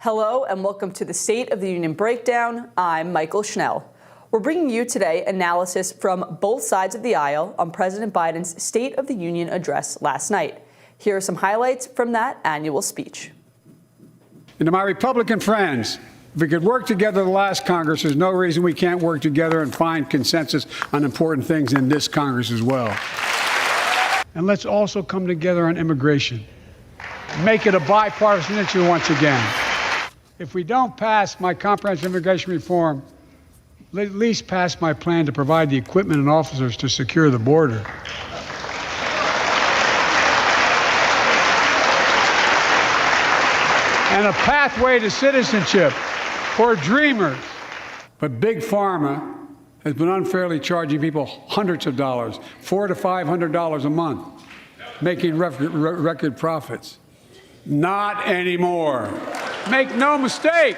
Hello and welcome to the State of the Union Breakdown. I'm Mychael Schnell. We're bringing you today analysis from both sides of the aisle on President Biden's State of the Union address last night. Here are some highlights from that annual speech. And to my Republican friends, if we could work together the last Congress, there's no reason we can't work together and find consensus on important things in this Congress as well. And let's also come together on immigration. Make it a bipartisan issue once again. If we don't pass my comprehensive immigration reform, at least pass my plan to provide the equipment and officers to secure the border. And a pathway to citizenship for dreamers. But Big Pharma has been unfairly charging people hundreds of dollars, $400 to $500 a month, making record profits. Not anymore. Make no mistake,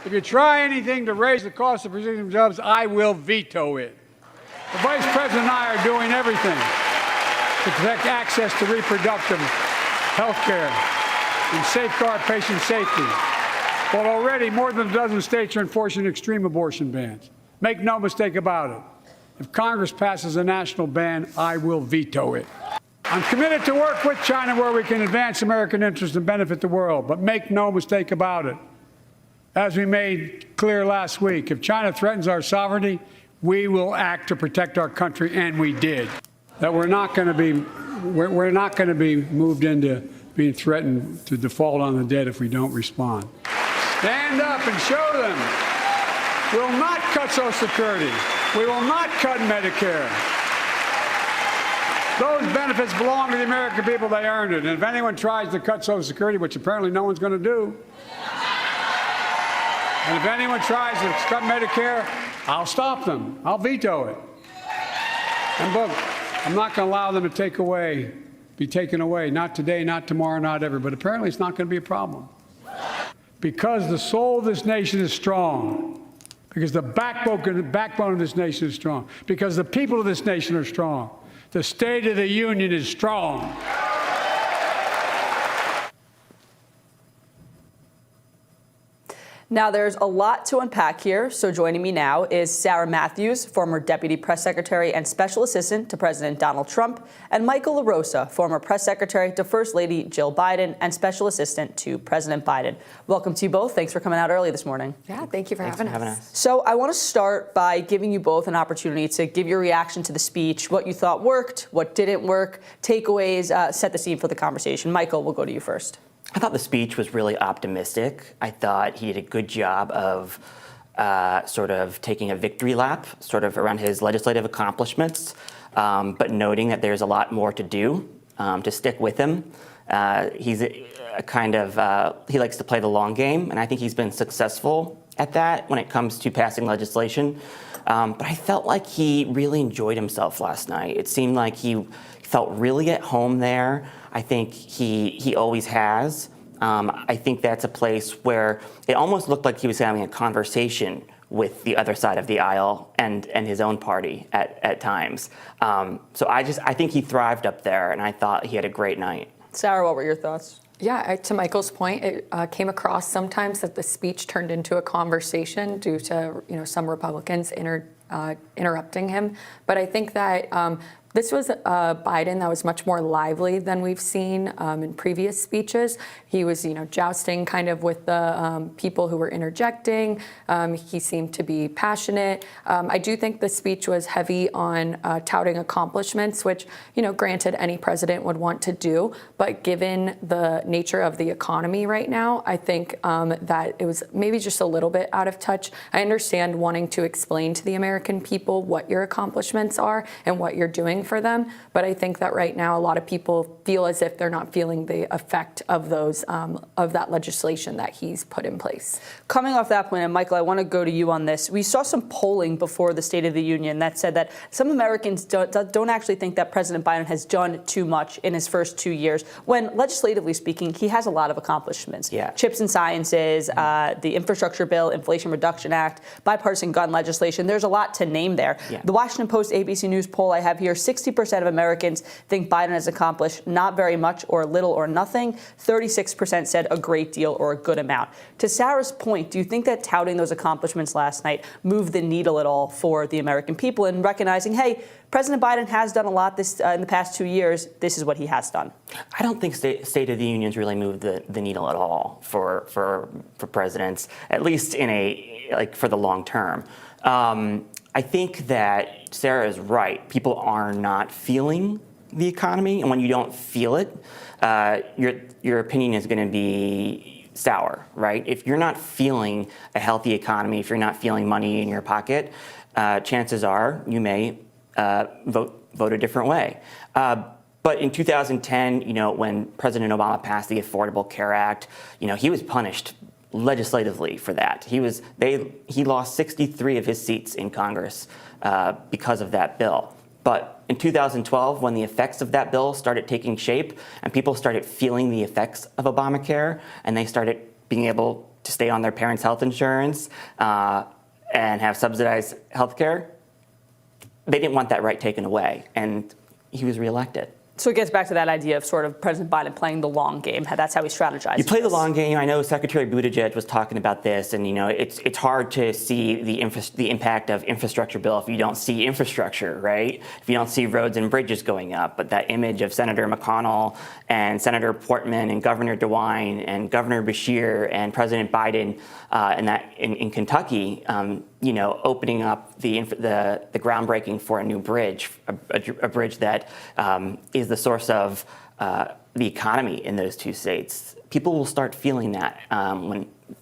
if you try anything to raise the cost of producing jobs, I will veto it. The Vice President and I are doing everything to protect access to reproductive health care and safeguard patient safety. But already more than a dozen states are enforcing extreme abortion bans. Make no mistake about it. If Congress passes a national ban, I will veto it. I'm committed to work with China where we can advance American interests and benefit the world. But make no mistake about it. As we made clear last week, if China threatens our sovereignty, we will act to protect our country, and we did. That we're not going to be moved into being threatened to default on the debt if we don't respond. Stand up and show them. We will not cut Social Security. We will not cut Medicare. Those benefits belong to the American people. They earned it. And if anyone tries to cut Social Security, which apparently no one's going to do, and if anyone tries to cut Medicare, I'll stop them. I'll veto it. And look, I'm not going to allow them to be taken away. Not today, not tomorrow, not ever. But apparently it's not going to be a problem. Because the soul of this nation is strong. Because the backbone of this nation is strong. Because the people of this nation are strong. The State of the Union is strong. Now, there's a lot to unpack here, so joining me now is Sarah Matthews, former Deputy Press Secretary and Special Assistant to President Donald Trump, and Michael LaRosa, former Press Secretary to First Lady Jill Biden and Special Assistant to President Biden. Welcome to you both. Thanks for coming out early this morning. Yeah, thank you for having us. So I want to start by giving you both an opportunity to give your reaction to the speech, what you thought worked, what didn't work, takeaways, set the scene for the conversation. Michael, we'll go to you first. I thought the speech was really optimistic. I thought he did a good job of sort of taking a victory lap, sort of around his legislative accomplishments, but noting that there's a lot more to do to stick with him. He's a kind of, he likes to play the long game, and I think he's been successful at that when it comes to passing legislation. But I felt like he really enjoyed himself last night. It seemed like he felt really at home there. I think he always has. I think that's a place where it almost looked like he was having a conversation with the other side of the aisle and his own party at times. So I think he thrived up there, and I thought he had a great night. Sarah, what were your thoughts? Yeah, to Michael's point, it came across sometimes that the speech turned into a conversation due to some Republicans interrupting him. But I think that this was Biden that was much more lively than we've seen in previous speeches. He was, jousting kind of with the people who were interjecting. He seemed to be passionate. I do think the speech was heavy on touting accomplishments, which, granted, any president would want to do. But given the nature of the economy right now, I think that it was maybe just a little bit out of touch. I understand wanting to explain to the American people what your accomplishments are and what you're doing for them, but I think that right now a lot of people feel as if they're not feeling the effect of those of that legislation that he's put in place. Coming off that point, and Michael, I want to go to you on this. We saw some polling before the State of the Union that said that some Americans don't actually think that President Biden has done too much in his first 2 years, when legislatively speaking, he has a lot of accomplishments. Yeah. Chips and sciences, the infrastructure bill, Inflation Reduction Act, bipartisan gun legislation. There's a lot to name there. Yeah. The Washington Post ABC News poll I have here, 60% of Americans think Biden has accomplished not very much or little or nothing. 36% said a great deal or a good amount. To Sarah's point, do you think that touting those accomplishments last night moved the needle at all for the American people in recognizing, hey, President Biden has done a lot in the past 2 years. This is what he has done. I don't think State of the Unions really moved the needle at all for presidents, at least for the long term. I think that Sarah is right. People are not feeling the economy, and when you don't feel it, your opinion is going to be sour, right? If you're not feeling a healthy economy, if you're not feeling money in your pocket, chances are you may vote a different way. But in 2010, when President Obama passed the Affordable Care Act, he was punished legislatively for that. He lost 63 of his seats in Congress because of that bill. But in 2012, when the effects of that bill started taking shape and people started feeling the effects of Obamacare and they started being able to stay on their parents' health insurance and have subsidized health care, they didn't want that right taken away, and he was reelected. So it gets back to that idea of sort of President Biden playing the long game. That's how he strategized. You play the long game. I know Secretary Buttigieg was talking about this, and it's hard to see the impact of infrastructure bill if you don't see infrastructure, right? If you don't see roads and bridges going up. But that image of Senator McConnell and Senator Portman and Governor DeWine and Governor Beshear and President Biden in Kentucky, opening up the groundbreaking for a new bridge, a bridge that is the source of the economy in those two states. People will start feeling that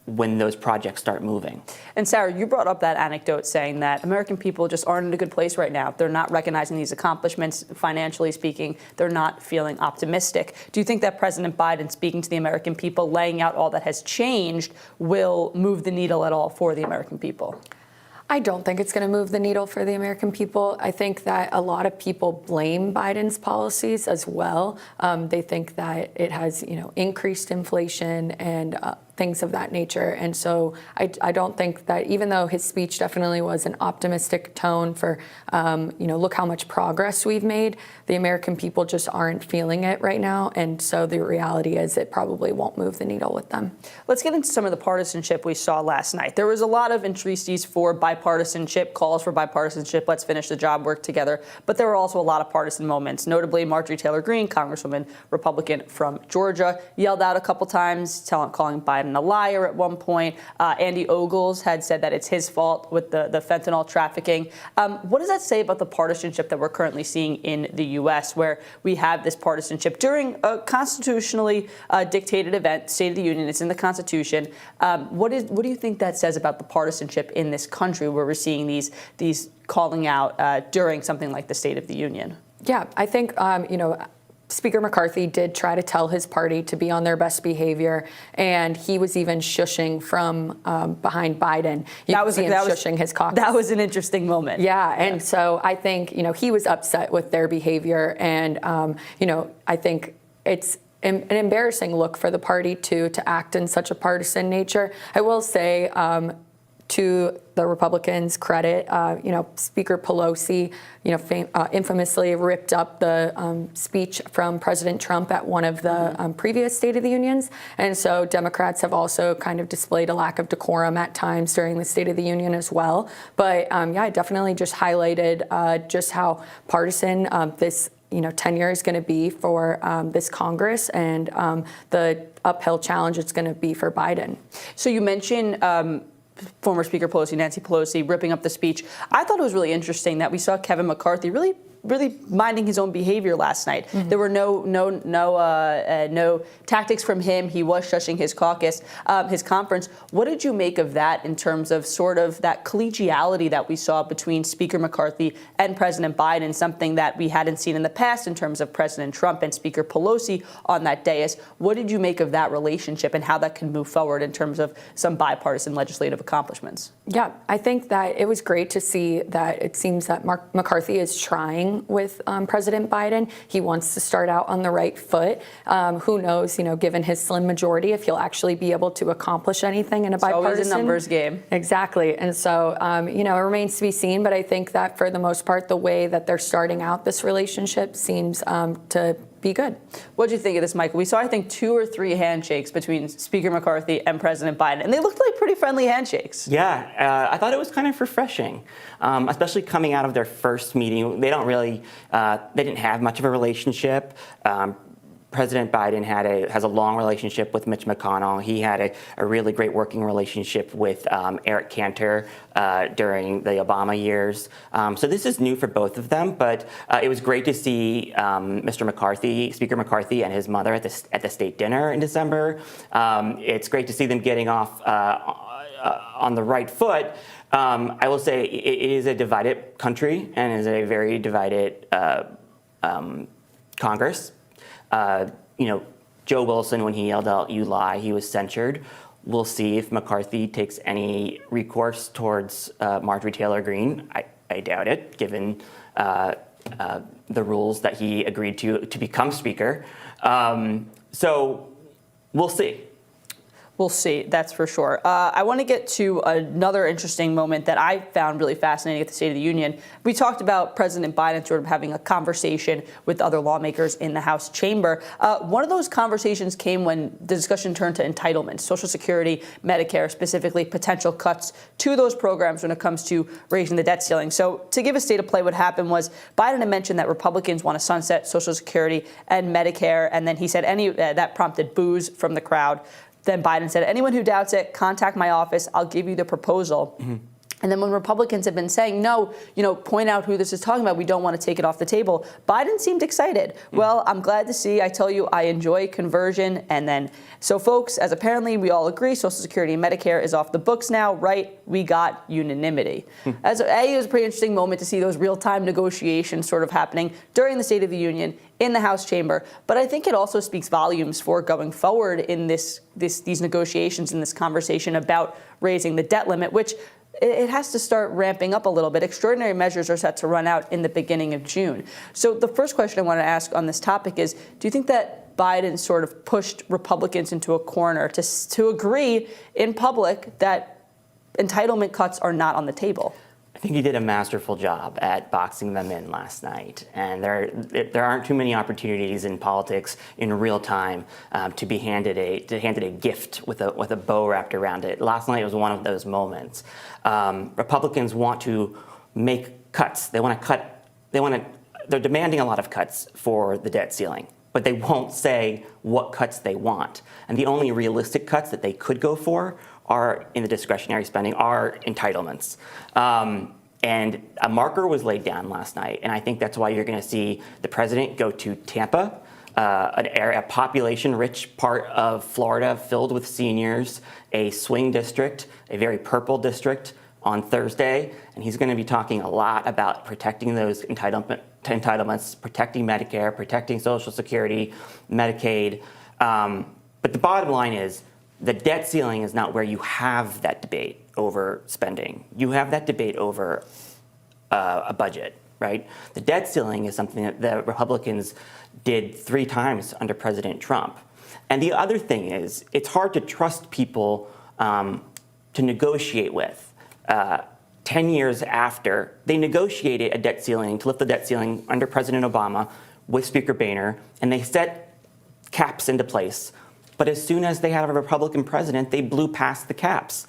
when those projects start moving. And Sarah, you brought up that anecdote saying that American people just aren't in a good place right now. They're not recognizing these accomplishments, financially speaking. They're not feeling optimistic. Do you think that President Biden speaking to the American people, laying out all that has changed, will move the needle at all for the American people? I don't think it's going to move the needle for the American people. I think that a lot of people blame Biden's policies as well. They think that it has, increased inflation and things of that nature. And so I don't think that, even though his speech definitely was an optimistic tone for, look how much progress we've made, the American people just aren't feeling it right now. And so the reality is it probably won't move the needle with them. Let's get into some of the partisanship we saw last night. There was a lot of entreaties for bipartisanship, calls for bipartisanship, let's finish the job, work together. But there were also a lot of partisan moments, notably Marjorie Taylor Greene, Congresswoman, Republican from Georgia, yelled out a couple times, calling Biden a liar at one point. Andy Ogles had said that it's his fault with the fentanyl trafficking. What does that say about the partisanship that we're currently seeing in the U.S., where we have this partisanship during a constitutionally dictated event, State of the Union? It's in the Constitution. What do you think that says about the partisanship in this country, where we're seeing these calling out during something like the State of the Union? Yeah, I think, Speaker McCarthy did try to tell his party to be on their best behavior, and he was even shushing from behind Biden. Shushing his caucus. That was an interesting moment. Yeah, and so I think, he was upset with their behavior, and, I think it's an embarrassing look for the party to act in such a partisan nature. I will say, to the Republicans' credit, Speaker Pelosi, infamously ripped up the speech from President Trump at one of the previous State of the Unions. And so Democrats have also kind of displayed a lack of decorum at times during the State of the Union as well. But it definitely just highlighted just how partisan this tenure is going to be for this Congress, and the uphill challenge it's going to be for Biden. So you mentioned former Speaker Pelosi, Nancy Pelosi, ripping up the speech. I thought it was really interesting that we saw Kevin McCarthy really minding his own behavior last night. Mm-hmm. There were no tactics from him. He was shushing his caucus, his conference. What did you make of that in terms of sort of that collegiality that we saw between Speaker McCarthy and President Biden, something that we hadn't seen in the past in terms of President Trump and Speaker Pelosi on that dais? What did you make of that relationship and how that can move forward in terms of some bipartisan legislative accomplishments? Yeah, I think that it was great to see that it seems that McCarthy is trying meeting with President Biden. He wants to start out on the right foot. Who knows, given his slim majority, if he'll actually be able to accomplish anything in a bipartisan. Always a numbers game. Exactly. And so, it remains to be seen. But I think that for the most part, the way that they're starting out this relationship seems to be good. What do you think of this, Michael? We saw, I think, 2 or 3 handshakes between Speaker McCarthy and President Biden, and they looked like pretty friendly handshakes. Yeah, I thought it was kind of refreshing, especially coming out of their first meeting. They didn't have much of a relationship. President Biden has a long relationship with Mitch McConnell. He had a really great working relationship with Eric Cantor during the Obama years. So this is new for both of them, but it was great to see Mr. McCarthy, Speaker McCarthy, and his mother at the state dinner in December. It's great to see them getting off on the right foot. I will say it is a divided country and is a very divided Congress. Joe Wilson, when he yelled out, "You lie," he was censured. We'll see if McCarthy takes any recourse towards Marjorie Taylor Greene. I doubt it, given the rules that he agreed to become Speaker. So we'll see. We'll see, that's for sure. I want to get to another interesting moment that I found really fascinating at the State of the Union. We talked about President Biden sort of having a conversation with other lawmakers in the House chamber. One of those conversations came when the discussion turned to entitlements, Social Security, Medicare, specifically potential cuts to those programs when it comes to raising the debt ceiling. So to give a state of play, what happened was Biden had mentioned that Republicans want to sunset Social Security and Medicare, and then he said that prompted boos from the crowd. Then Biden said, anyone who doubts it, contact my office. I'll give you the proposal. Mm-hmm. And then when Republicans have been saying, no, point out who this is talking about, we don't want to take it off the table, Biden seemed excited. Mm-hmm. Well, I'm glad to see. I tell you, I enjoy conversion. And then, so folks, as apparently we all agree, Social Security and Medicare is off the books now, right? We got unanimity. Mm-hmm. It was a pretty interesting moment to see those real-time negotiations sort of happening during the State of the Union in the House chamber. But I think it also speaks volumes for going forward in these negotiations, in this conversation about raising the debt limit, which it has to start ramping up a little bit. Extraordinary measures are set to run out in the beginning of June. So the first question I want to ask on this topic is, do you think that Biden sort of pushed Republicans into a corner to agree in public that entitlement cuts are not on the table? I think he did a masterful job at boxing them in last night. And there aren't too many opportunities in politics in real time to be handed a gift with a bow wrapped around it. Last night was one of those moments. Republicans want to make cuts. They're demanding a lot of cuts for the debt ceiling, but they won't say what cuts they want. And the only realistic cuts that they could go for are in the discretionary spending, are entitlements. And a marker was laid down last night, and I think that's why you're going to see the president go to Tampa, a population-rich part of Florida filled with seniors, a swing district, a very purple district on Thursday, and he's going to be talking a lot about protecting those entitlements, protecting Medicare, protecting Social Security, Medicaid. But the bottom line is, the debt ceiling is not where you have that debate over spending. You have that debate over a budget, right? The debt ceiling is something that the Republicans did 3 times under President Trump. And the other thing is, it's hard to trust people to negotiate with. 10 years after, they negotiated a debt ceiling, to lift the debt ceiling under President Obama with Speaker Boehner, and they set caps into place. But as soon as they had a Republican president, they blew past the caps.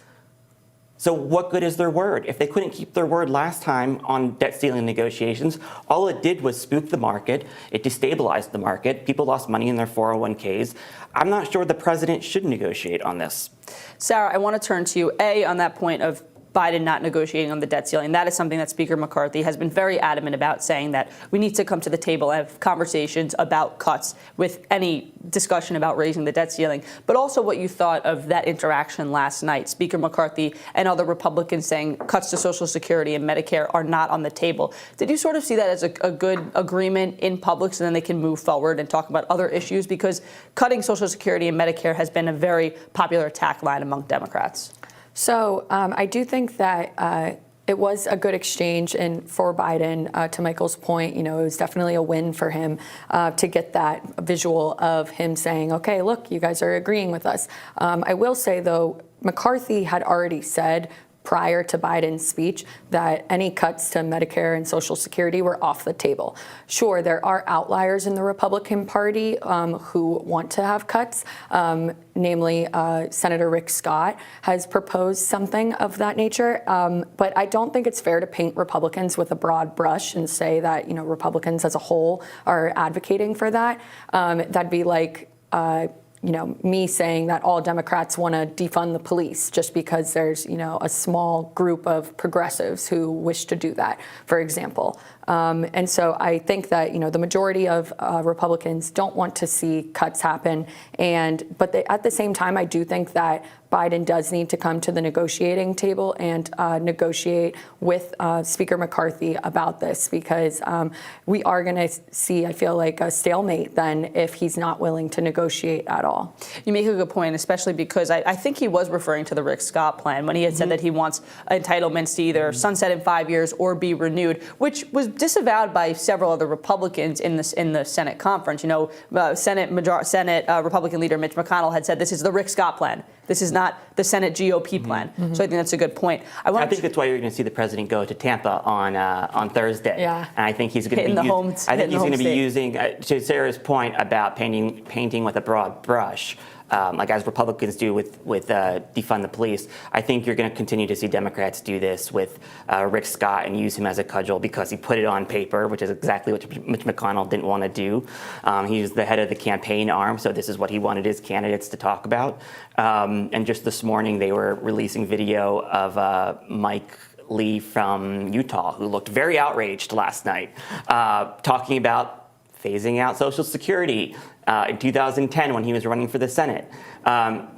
So what good is their word? If they couldn't keep their word last time on debt ceiling negotiations, all it did was spook the market. It destabilized the market. People lost money in their 401ks. I'm not sure the president should negotiate on this. Sarah, I want to turn to you, on that point of Biden not negotiating on the debt ceiling. That is something that Speaker McCarthy has been very adamant about, saying that we need to come to the table and have conversations about cuts with any discussion about raising the debt ceiling. But also what you thought of that interaction last night, Speaker McCarthy and other Republicans saying cuts to Social Security and Medicare are not on the table. Did you sort of see that as a good agreement in public so then they can move forward and talk about other issues? Because cutting Social Security and Medicare has been a very popular attack line among Democrats. So I do think that It was a good exchange, and for Biden, to Michael's point, it was definitely a win for him to get that visual of him saying, okay, look, you guys are agreeing with us. I will say, though, McCarthy had already said prior to Biden's speech that any cuts to Medicare and Social Security were off the table. Sure, there are outliers in the Republican Party who want to have cuts, namely Senator Rick Scott has proposed something of that nature. But I don't think it's fair to paint Republicans with a broad brush and say that, Republicans as a whole are advocating for that. That'd be like me saying that all Democrats want to defund the police just because there's, a small group of progressives who wish to do that, for example. And so I think that, the majority of Republicans don't want to see cuts happen. But at the same time, I do think that Biden does need to come to the negotiating table and negotiate with Speaker McCarthy about this, because we are going to see, I feel like, a stalemate then if he's not willing to negotiate at all. You make a good point, especially because I think he was referring to the Rick Scott plan when he had said that he wants entitlements to either sunset in 5 years or be renewed, which was disavowed by several other Republicans in the Senate conference. Senate Republican leader Mitch McConnell had said this is the Rick Scott plan. This is not the Senate GOP plan. So I think that's a good point. I think that's why you're going to see the president go to Tampa on Thursday. Yeah. And I think he's going to be using, to Sarah's point about painting with a broad brush, like as Republicans do with defund the police. I think you're going to continue to see Democrats do this with Rick Scott and use him as a cudgel because he put it on paper, which is exactly what Mitch McConnell didn't want to do. He's the head of the campaign arm, so this is what he wanted his candidates to talk about. And just this morning, they were releasing video of Mike Lee from Utah, who looked very outraged last night, talking about phasing out Social Security in 2010 when he was running for the Senate.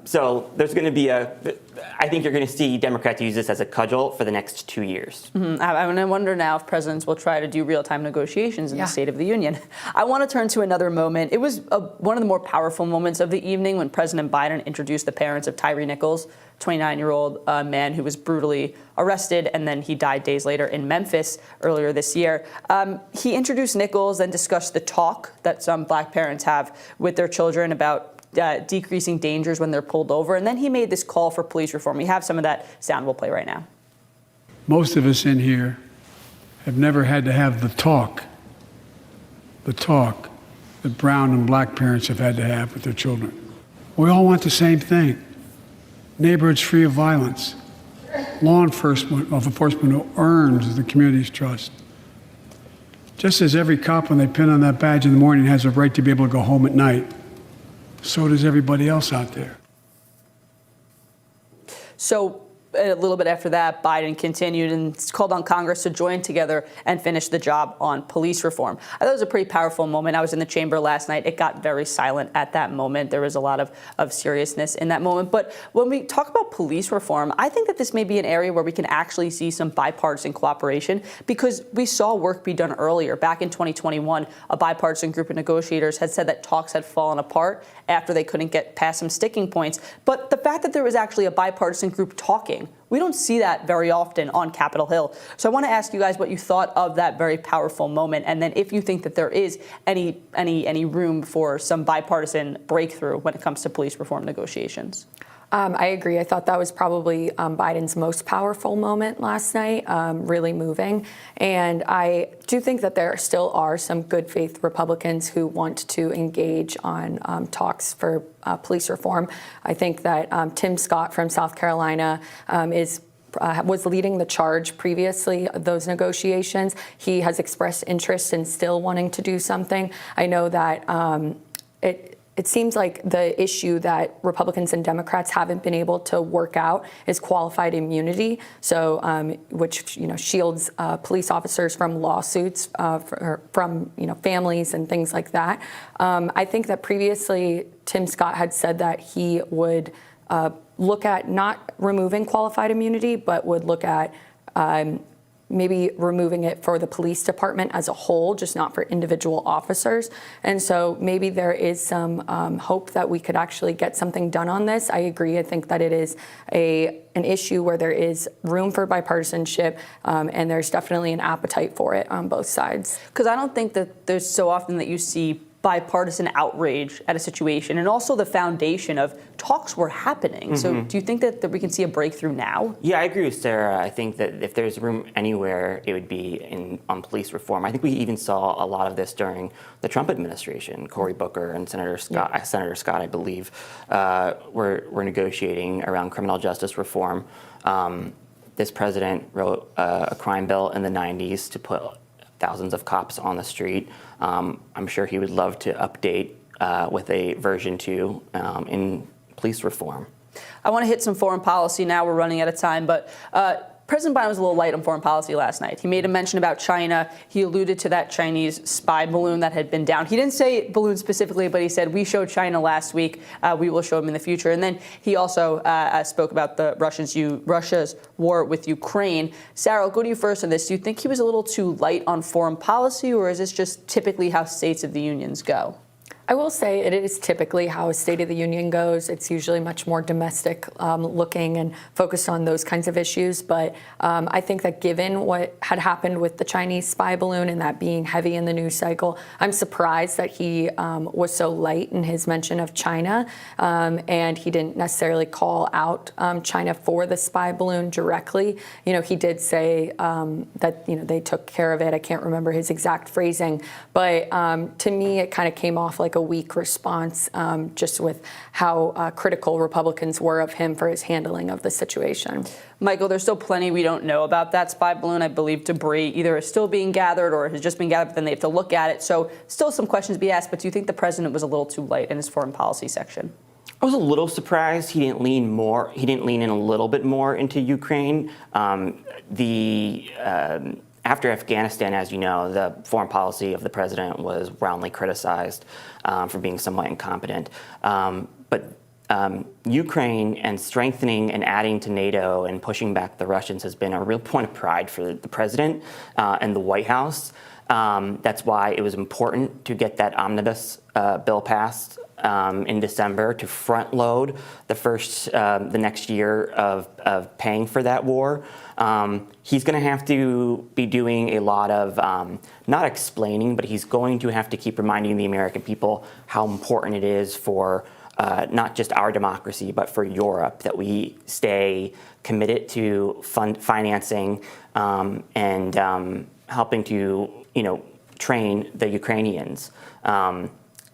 So there's going to be I think you're going to see Democrats use this as a cudgel for the next 2 years. I wonder now if presidents will try to do real-time negotiations in the State of the Union. I want to turn to another moment. It was one of the more powerful moments of the evening when President Biden introduced the parents of Tyree Nichols, 29-year-old man who was brutally arrested, and then he died days later in Memphis earlier this year. He introduced Nichols and discussed the talk that some black parents have with their children about decreasing dangers when they're pulled over. And then he made this call for police reform. We have some of that sound we'll play right now. Most of us in here have never had to have the talk that brown and black parents have had to have with their children. We all want the same thing: neighborhoods free of violence, law enforcement who earns the community's trust. Just as every cop, when they pin on that badge in the morning, has a right to be able to go home at night, so does everybody else out there. So a little bit after that, Biden continued and called on Congress to join together and finish the job on police reform. I thought it was a pretty powerful moment. I was in the chamber last night. It got very silent at that moment. There was a lot of seriousness in that moment. But when we talk about police reform, I think that this may be an area where we can actually see some bipartisan cooperation, because we saw work be done earlier. Back in 2021, a bipartisan group of negotiators had said that talks had fallen apart after they couldn't get past some sticking points. But the fact that there was actually a bipartisan group talking, we don't see that very often on Capitol Hill. So I want to ask you guys what you thought of that very powerful moment, and then if you think that there is any room for some bipartisan breakthrough when it comes to police reform negotiations. I agree. I thought that was probably Biden's most powerful moment last night, really moving. And I do think that there still are some good faith Republicans who want to engage on talks for police reform. I think that Tim Scott from South Carolina was leading the charge previously, those negotiations. He has expressed interest in still wanting to do something. I know that it seems like the issue that Republicans and Democrats haven't been able to work out is qualified immunity, so which shields police officers from lawsuits from families and things like that. I think that previously Tim Scott had said that he would look at not removing qualified immunity, but would look at maybe removing it for the police department as a whole, just not for individual officers. And so maybe there is some hope that we could actually get something done on this. I agree. I think that it is an issue where there is room for bipartisanship, and there's definitely an appetite for it on both sides. Because I don't think that there's so often that you see bipartisan outrage at a situation, and also the foundation of talks were happening. So do you think that we can see a breakthrough now? Yeah, I agree with Sarah. I think that if there's room anywhere, it would be on police reform. I think we even saw a lot of this during the Trump administration. Cory Booker and Senator Scott, I believe, were negotiating around criminal justice reform. This president wrote a crime bill in the 90s to put thousands of cops on the street. I'm sure he would love to update with a version 2 in police reform. I want to hit some foreign policy now. We're running out of time, but President Biden was a little light on foreign policy last night. He made a mention about China. He alluded to that Chinese spy balloon that had been down. He didn't say balloon specifically, but he said, we showed China last week. We will show them in the future. And then he also spoke about the Russia's war with Ukraine. Sarah, I'll go to you first on this. Do you think he was a little too light on foreign policy, or is this just typically how states of the unions go? I will say it is typically how a State of the Union goes. It's usually much more domestic looking and focused on those kinds of issues. But I think that given what had happened with the Chinese spy balloon and that being heavy in the news cycle, I'm surprised that he was so light in his mention of China. And he didn't necessarily call out China for the spy balloon directly. He did say that, they took care of it. I can't remember his exact phrasing. But to me, it kind of came off like a weak response, just with how critical Republicans were of him for his handling of the situation. Michael, there's still plenty we don't know about that spy balloon. I believe debris either is still being gathered or has just been gathered, but then they have to look at it. So still some questions to be asked, but do you think the president was a little too light in his foreign policy section? I was a little surprised he didn't lean in a little bit more into Ukraine. After Afghanistan, as you know, the foreign policy of the president was roundly criticized for being somewhat incompetent. But Ukraine and strengthening and adding to NATO and pushing back the Russians has been a real point of pride for the president and the White House. That's why it was important to get that omnibus bill passed in December to front load the next year of paying for that war. He's going to have to be doing a lot of not explaining, but he's going to have to keep reminding the American people how important it is for not just our democracy, but for Europe, that we stay committed to financing and helping to train the Ukrainians.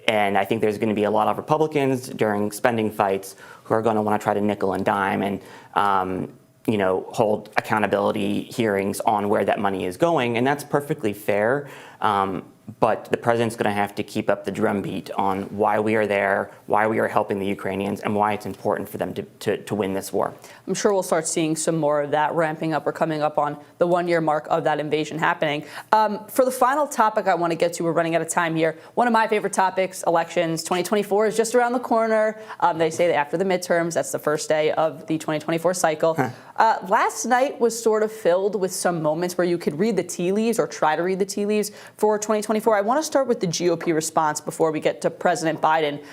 And I think there's going to be a lot of Republicans during spending fights who are going to want to try to nickel and dime and hold accountability hearings on where that money is going, and that's perfectly fair. But the president's going to have to keep up the drumbeat on why we are there, why we are helping the Ukrainians, and why it's important for them to win this war. I'm sure we'll start seeing some more of that ramping up or coming up on the one-year mark of that invasion happening. For the final topic I want to get to, we're running out of time here. One of my favorite topics, elections. 2024 is just around the corner. They say that after the midterms, that's the first day of the 2024 cycle. Last night was sort of filled with some moments where you could read the tea leaves or try to read the tea leaves for 2024. I want to start with the GOP response before we get to President Biden.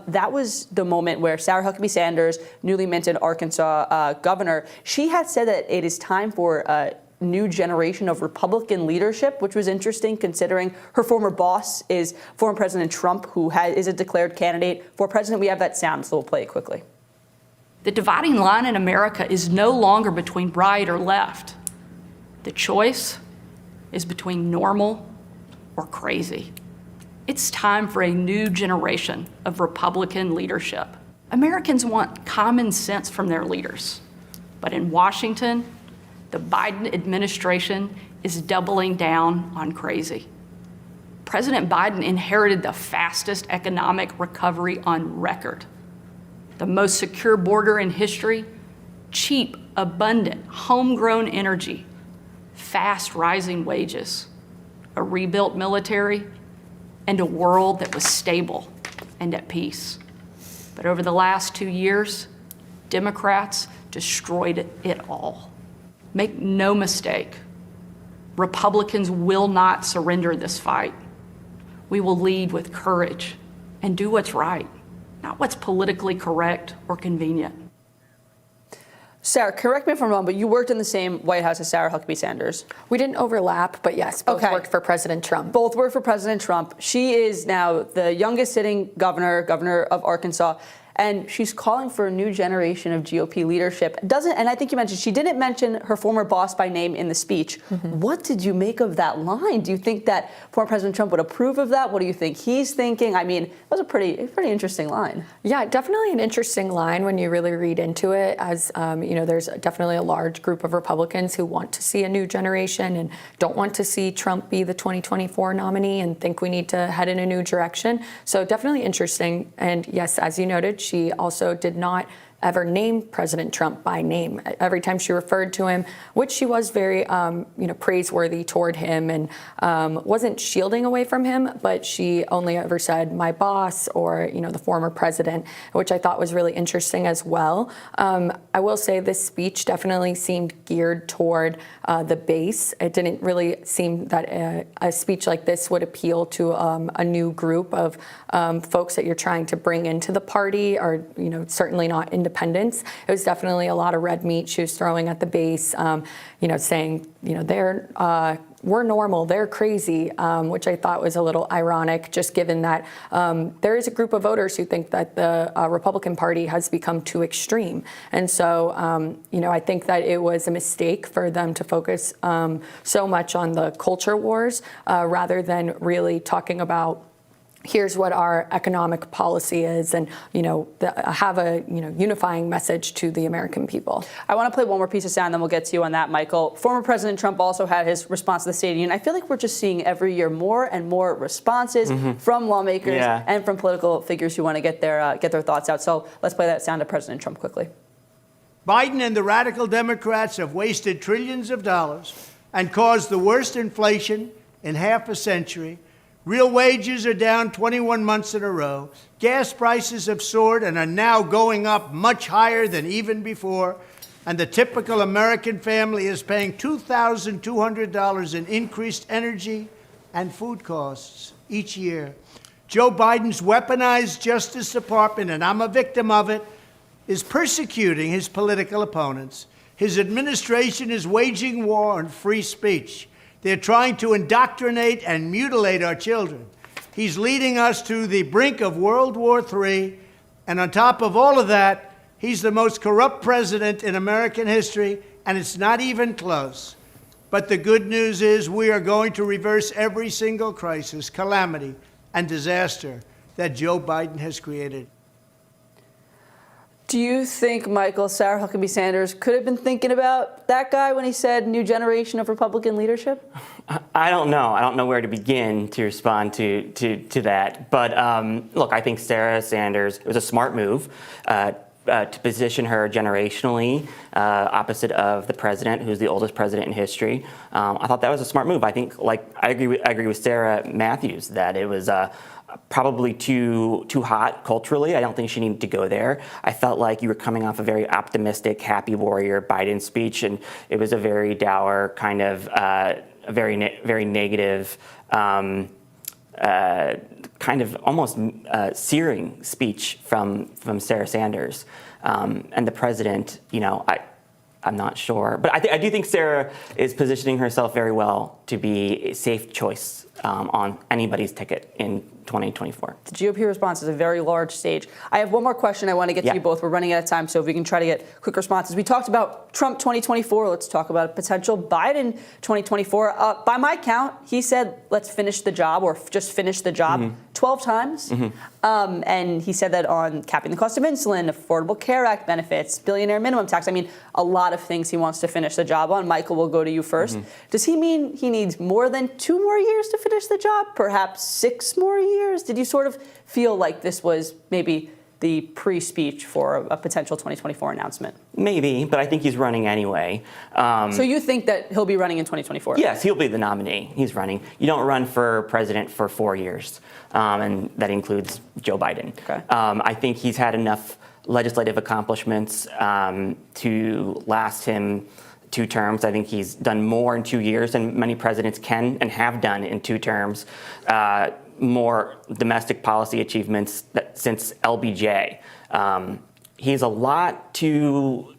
That was the moment where Sarah Huckabee Sanders, newly minted Arkansas governor, she had said that it is time for a new generation of Republican leadership, which was interesting considering her former boss is former President Trump, who is a declared candidate for president. We have that sound, so we'll play it quickly. The dividing line in America is no longer between right or left. The choice is between normal or crazy. It's time for a new generation of Republican leadership. Americans want common sense from their leaders. But in Washington, the Biden administration is doubling down on crazy. President Biden inherited the fastest economic recovery on record, the most secure border in history, cheap, abundant, homegrown energy, fast rising wages, a rebuilt military, and a world that was stable and at peace. But over the last 2 years, Democrats destroyed it all. Make no mistake, Republicans will not surrender this fight. We will lead with courage and do what's right, not what's politically correct or convenient. Sarah, correct me if I'm wrong, but you worked in the same White House as Sarah Huckabee Sanders. We didn't overlap, but yes, both worked for President Trump. Both worked for President Trump. She is now the youngest sitting governor of Arkansas, and she's calling for a new generation of GOP leadership. And I think you mentioned, she didn't mention her former boss by name in the speech. Mm-hmm. What did you make of that line? Do you think that former President Trump would approve of that? What do you think he's thinking? I mean, it was a pretty interesting line. Yeah, definitely an interesting line when you really read into it. As there's definitely a large group of Republicans who want to see a new generation and don't want to see Trump be the 2024 nominee and think we need to head in a new direction. So definitely interesting. And yes, as you noted, she also did not ever name President Trump by name. Every time she referred to him, which she was very, praiseworthy toward him and wasn't shielding away from him, but she only ever said my boss or, the former president, which I thought was really interesting as well. I will say this speech definitely seemed geared toward the base. It didn't really seem that a speech like this would appeal to a new group of folks that you're trying to bring into the party, or, certainly not independents. It was definitely a lot of red meat she was throwing at the base, saying, we're normal, they're crazy, which I thought was a little ironic, just given that there is a group of voters who think that the Republican Party has become too extreme. And so, I think that it was a mistake for them to focus so much on the culture wars rather than really talking about here's what our economic policy is, and have a unifying message to the American people. I want to play one more piece of sound, then we'll get to you on that, Michael. Former President Trump also had his response to the State of the Union. I feel like we're just seeing every year more and more responses from lawmakers and from political figures who want to get their thoughts out. So let's play that sound of President Trump quickly. Biden and the radical Democrats have wasted trillions of dollars and caused the worst inflation in half a century. Real wages are down 21 months in a row. Gas prices have soared and are now going up much higher than even before. And the typical American family is paying $2,200 in increased energy and food costs each year. Joe Biden's weaponized Justice Department, and I'm a victim of it, is persecuting his political opponents. His administration is waging war on free speech. They're trying to indoctrinate and mutilate our children. He's leading us to the brink of World War III. And on top of all of that, he's the most corrupt president in American history, and it's not even close. But the good news is we are going to reverse every single crisis, calamity, and disaster that Joe Biden has created. Do you think, Michael, Sarah Huckabee Sanders could have been thinking about that guy when he said new generation of Republican leadership? I don't know. I don't know where to begin to respond to that. But look, I think Sarah Sanders, it was a smart move to position her generationally opposite of the president, who's the oldest president in history. I thought that was a smart move. I think, I agree with Sarah Matthews that it was probably too hot culturally. I don't think she needed to go there. I felt like you were coming off a very optimistic, happy warrior Biden speech, and it was a very dour kind of very negative, kind of almost searing speech from Sarah Sanders. And the president, I'm not sure. But I do think Sarah is positioning herself very well to be a safe choice on anybody's ticket in 2024. The GOP response is a very large stage. I have one more question I want to get to you both. We're running out of time, so if we can try to get quick responses. We talked about Trump 2024. Let's talk about potential Biden 2024. By my count, he said, let's finish the job, or just finish the job 12 times. And he said that on capping the cost of insulin, Affordable Care Act benefits, billionaire minimum tax. I mean, a lot of things he wants to finish the job on. Michael, we'll go to you first. Does he mean he needs more than 2 more years to finish the job? Perhaps 6 more years? Did you sort of feel like this was maybe the pre-speech for a potential 2024 announcement? Maybe, but I think he's running anyway. So you think that he'll be running in 2024? Yes, he'll be the nominee. He's running. You don't run for president for 4 years, and that includes Joe Biden. Okay. I think he's had enough legislative accomplishments to last him 2 terms. I think he's done more in 2 years than many presidents can and have done in 2 terms. More domestic policy achievements since LBJ. He has a lot to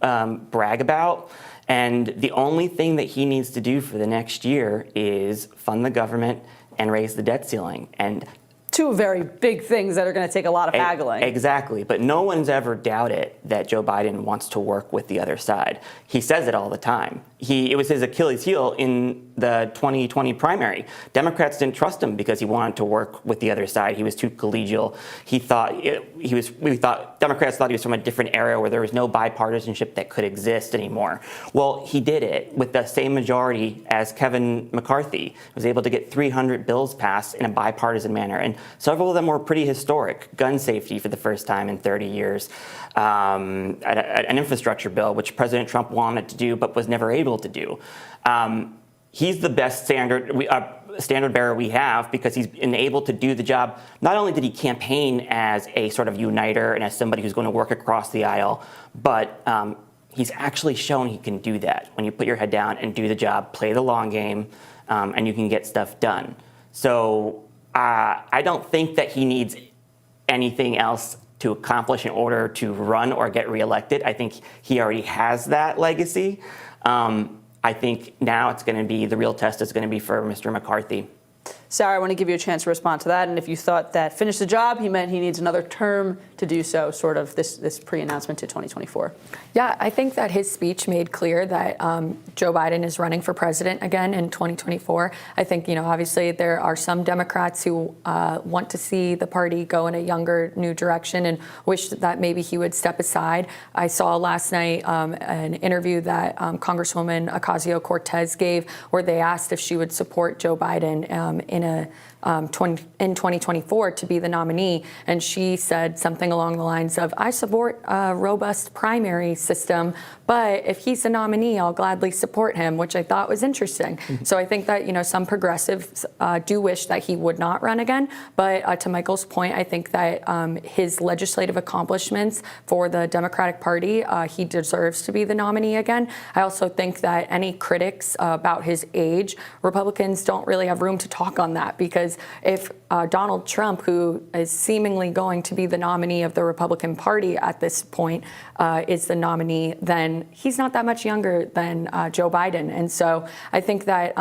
brag about, and the only thing that he needs to do for the next year is fund the government and raise the debt ceiling. And 2 very big things that are going to take a lot of haggling. Exactly, but no one's ever doubted that Joe Biden wants to work with the other side. He says it all the time. It was his Achilles heel in the 2020 primary. Democrats didn't trust him because he wanted to work with the other side. He was too collegial. Democrats thought he was from a different era where there was no bipartisanship that could exist anymore. Well, he did it with the same majority as Kevin McCarthy. He was able to get 300 bills passed in a bipartisan manner, and several of them were pretty historic. Gun safety for the first time in 30 years. An infrastructure bill, which President Trump wanted to do but was never able to do. He's the best standard bearer we have because he's been able to do the job. Not only did he campaign as a sort of uniter and as somebody who's going to work across the aisle, but he's actually shown he can do that. When you put your head down and do the job, play the long game, and you can get stuff done. So I don't think that he needs anything else to accomplish in order to run or get reelected. I think he already has that legacy. I think now it's going to be, the real test is going to be for Mr. McCarthy. Sarah, I want to give you a chance to respond to that. And if you thought that finish the job, he meant he needs another term to do so, sort of this pre-announcement to 2024. Yeah, I think that his speech made clear that Joe Biden is running for president again in 2024. I think, obviously there are some Democrats who want to see the party go in a younger, new direction and wish that maybe he would step aside. I saw last night an interview that Congresswoman Ocasio-Cortez gave where they asked if she would support Joe Biden in 2024 to be the nominee, and she said something along the lines of, I support a robust primary system, but if he's the nominee, I'll gladly support him, which I thought was interesting. So I think that, some progressives do wish that he would not run again, but to Michael's point, I think that his legislative accomplishments for the Democratic Party, he deserves to be the nominee again. I also think that any critics about his age, Republicans don't really have room to talk on that, because if Donald Trump, who is seemingly going to be the nominee of the Republican Party at this point, is the nominee, then he's not that much younger than Joe Biden. And so I think that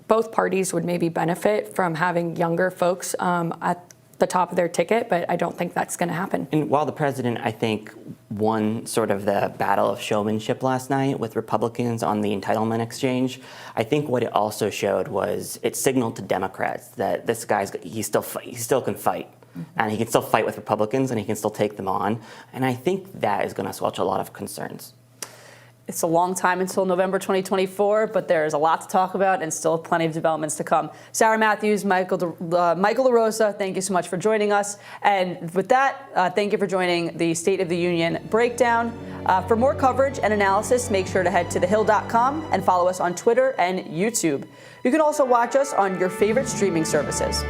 both parties would maybe benefit from having younger folks at the top of their ticket, but I don't think that's going to happen. And while the president, I think, won sort of the battle of showmanship last night with Republicans on the entitlement exchange, I think what it also showed was it signaled to Democrats that this guy's, he still can fight. And he can still fight with Republicans and he can still take them on. And I think that is going to assuage a lot of concerns. It's a long time until November 2024, but there's a lot to talk about and still plenty of developments to come. Sarah Matthews, Mychael LaRosa, thank you so much for joining us. And with that, thank you for joining the State of the Union Breakdown. For more coverage and analysis, make sure to head to thehill.com and follow us on Twitter and YouTube. You can also watch us on your favorite streaming services.